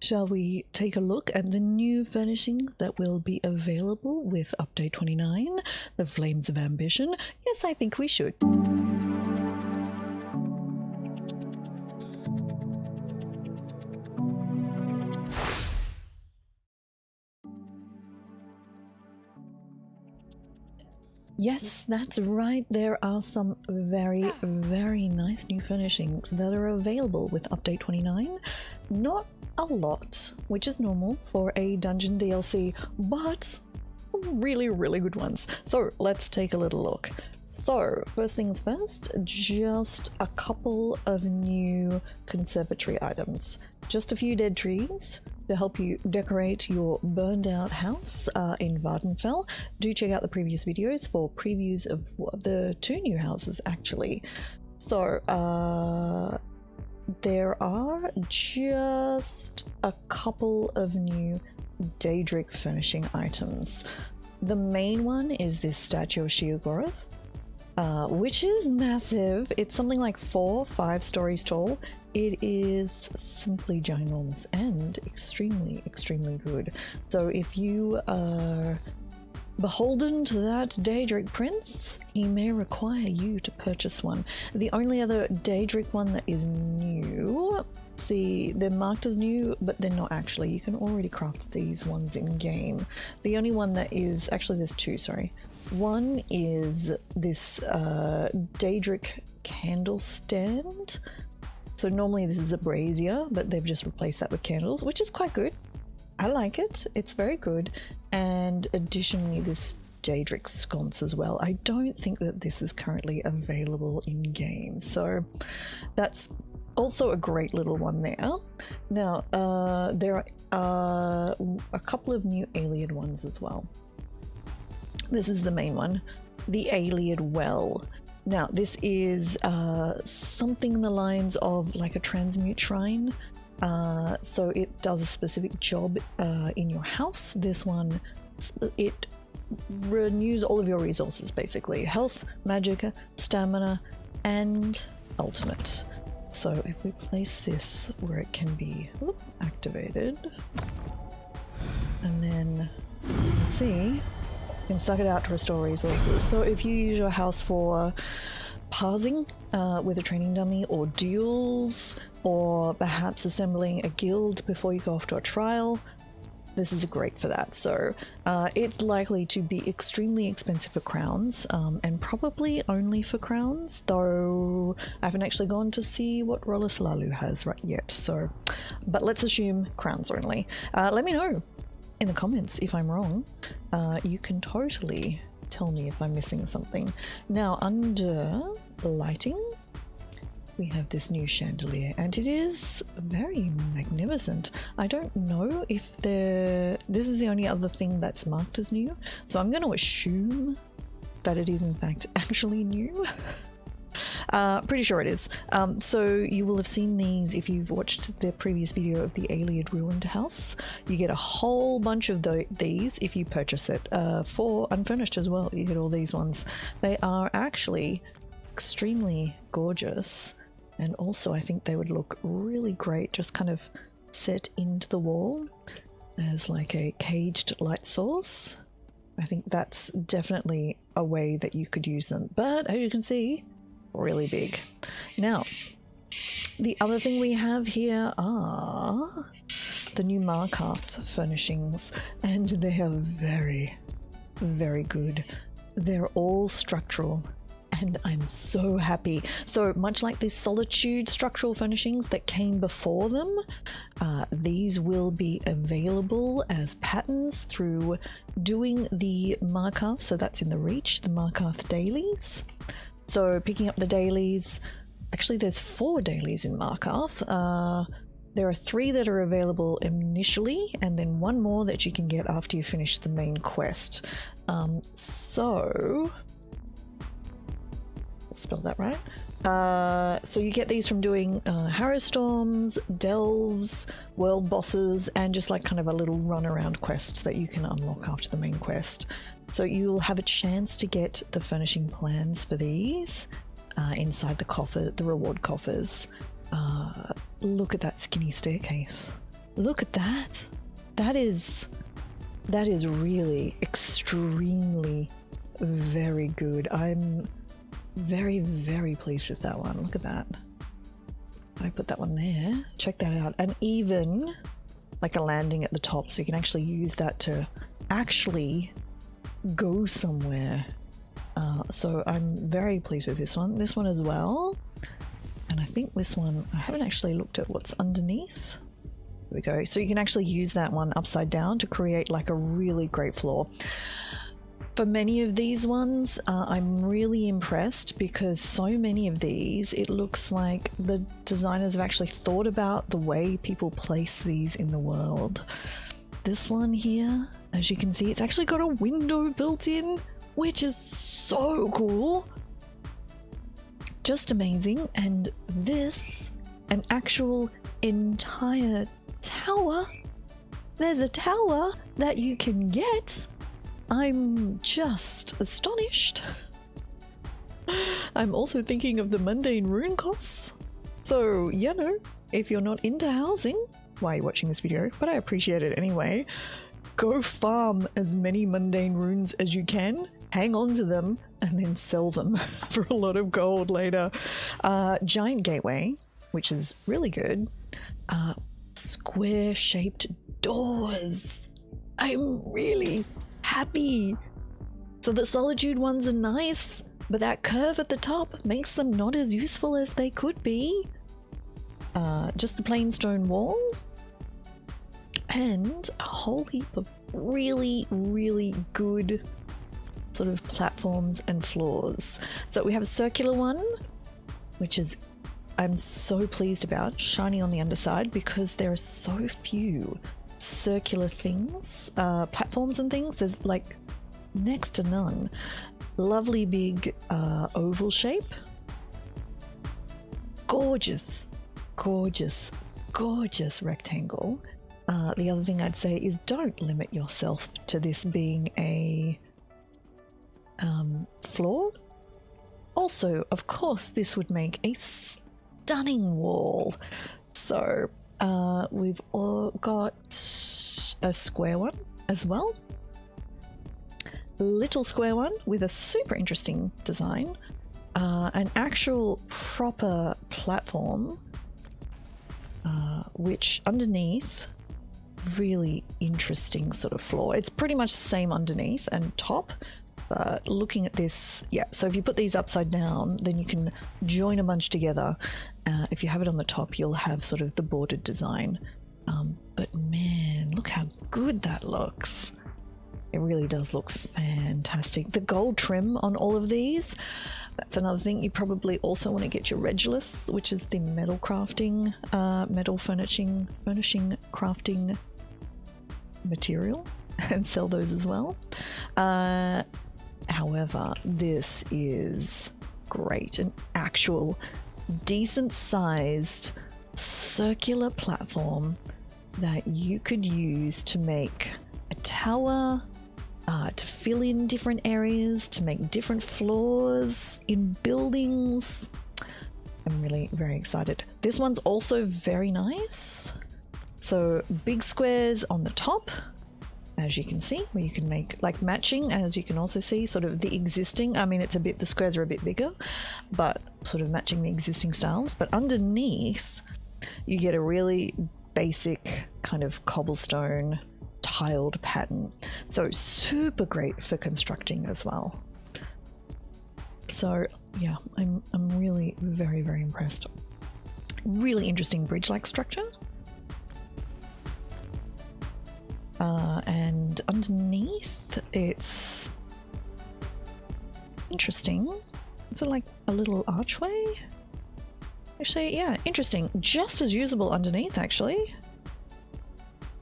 Shall we take a look at the new furnishings that will be available with Update 29, the Flames of Ambition? Yes, I think we should. Yes, that's right. There are some very, very nice new furnishings that are available with Update 29. Not a lot, which is normal for a dungeon DLC, but really, really good ones. So let's take a little look. So first things first, just a couple of new conservatory items. Just a few dead trees to help you decorate your burned out house in Vardenfell. Do check out the previous videos for previews of the two new houses actually. So there are just a couple of new Daedric furnishing items. The main one is this statue of Sheogorath, which is massive. It's something like 4 or 5 stories tall. It is simply ginormous and extremely, extremely good. So if you are beholden to that Daedric prince, he may require you to purchase one. The only other Daedric one that is new, see, they're marked as new, but they're not actually. You can already craft these ones in game. The only one that is, actually there's 2, sorry. One is this Daedric candle stand. So normally this is a brazier, but they've just replaced that with candles, which is quite good. I like it. It's very good. And additionally, this Daedric sconce as well. I don't think that this is currently available in game, so that's also a great little one there. Now, there are a couple of new Ayleid ones as well. This is the main one, the Ayleid Well. Now, this is something in the lines of like a transmute shrine. So it does a specific job in your house. This one, it renews all of your resources basically. Health, magic, stamina, and ultimate. So if we place this where it can be activated, and then let's see, you can suck it out to restore resources. So if you use your house for parsing with a training dummy, or duels, or perhaps assembling a guild before you go off to a trial, this is great for that. So it's likely to be extremely expensive for crowns, and probably only for crowns, though I haven't actually gone to see what Rollislalu has right yet. So, but let's assume crowns only. Let me know in the comments if I'm wrong. You can totally tell me if I'm missing something. Now, under lighting, we have this new chandelier, and it is very magnificent. I don't know if this is the only other thing that's marked as new, so I'm going to assume that it is in fact actually new. Pretty sure it is. So you will have seen these if you've watched the previous video of the Ayleid Ruined House. You get a whole bunch of these if you purchase it for Unfurnished as well. You get all these ones. They are actually extremely gorgeous, and also I think they would look really great just kind of set into the wall as like a caged light source. I think that's definitely a way that you could use them, but as you can see, really big. Now, the other thing we have here are the new Markarth furnishings, and they are very, very good. They're all structural, and I'm so happy. So much like these Solitude structural furnishings that came before them, these will be available as patterns through doing the Markarth, so that's in the Reach, the Markarth dailies. So picking up the dailies, actually there's 4 dailies in Markarth. There are 3 that are available initially, and then 1 more that you can get after you finish the main quest. So, spell that right. So you get these from doing Harrowstorms, Delves, World Bosses, and just like kind of a little run around quest that you can unlock after the main quest. So you'll have a chance to get the furnishing plans for these inside the reward coffers. Look at that skinny staircase. Look at that. That is really extremely very good. I'm very, very pleased with that one. Look at that. I put that one there. Check that out. And even like a landing at the top, so you can actually use that to actually go somewhere. So I'm very pleased with this one. This one as well. And I think this one, I haven't actually looked at what's underneath. There we go. So you can actually use that one upside down to create like a really great floor. For many of these ones, I'm really impressed because so many of these, it looks like the designers have actually thought about the way people place these in the world. This one here, as you can see, it's actually got a window built in, which is so cool. Just amazing. And this, an actual entire tower. There's a tower that you can get. I'm just astonished. I'm also thinking of the mundane rune costs. So, you know, if you're not into housing, why are you watching this video? But I appreciate it anyway. Go farm as many mundane runes as you can, hang on to them, and then sell them for a lot of gold later. Giant gateway, which is really good. Square-shaped doors. I'm really happy. So the Solitude ones are nice, but that curve at the top makes them not as useful as they could be. Just the plain stone wall. And a whole heap of really, really good sort of platforms and floors. So we have a circular one, which is I'm so pleased about, shiny on the underside, because there are so few circular things, platforms and things. There's like next to none. Lovely big oval shape. Gorgeous, gorgeous, gorgeous rectangle. The other thing I'd say is don't limit yourself to this being a floor. Also, of course, this would make a stunning wall. So we've all got a square one as well. Little square one with a super interesting design. An actual proper platform, which underneath, really interesting sort of floor. It's pretty much the same underneath and top, but looking at this, yeah, so if you put these upside down, then you can join a bunch together. If you have it on the top, you'll have sort of the bordered design. But man, look how good that looks. It really does look fantastic. The gold trim on all of these, that's another thing. You probably also want to get your Regulus, which is the metal crafting, metal furnishing crafting material, and sell those as well. However, this is great. An actual decent sized circular platform that you could use to make a tower, to fill in different areas, to make different floors in buildings. I'm really very excited. This one's also very nice. So big squares on the top, as you can see, where you can make like matching, as you can also see sort of the existing, I mean it's a bit, the squares are a bit bigger, but sort of matching the existing styles. But underneath you get a really basic kind of cobblestone tiled pattern. So super great for constructing as well. So yeah, I'm really very, very impressed. Really interesting bridge-like structure. And underneath it's interesting. Is it like a little archway? Actually, yeah, interesting. Just as usable underneath, actually.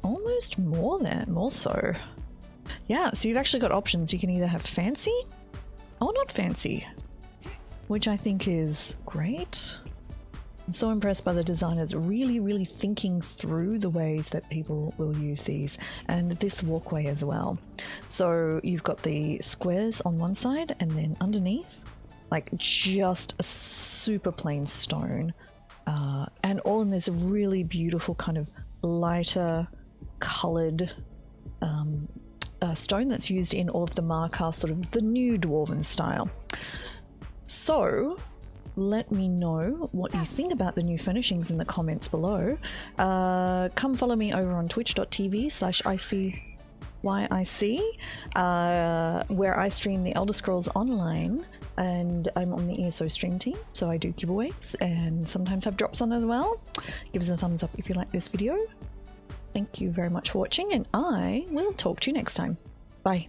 Almost more so. Yeah, so you've actually got options. You can either have fancy or not fancy, which I think is great. I'm so impressed by the designers really, really thinking through the ways that people will use these, and this walkway as well. So you've got the squares on one side, and then underneath, like just a super plain stone, and all in this really beautiful kind of lighter coloured stone that's used in all of the Markarth, sort of the new dwarven style. So let me know what you think about the new furnishings in the comments below. Come follow me over on twitch.tv/ICYIC, where I stream the Elder Scrolls Online, and I'm on the ESO stream team, so I do giveaways and sometimes have drops on as well. Give us a thumbs up if you like this video. Thank you very much for watching, and I will talk to you next time. Bye.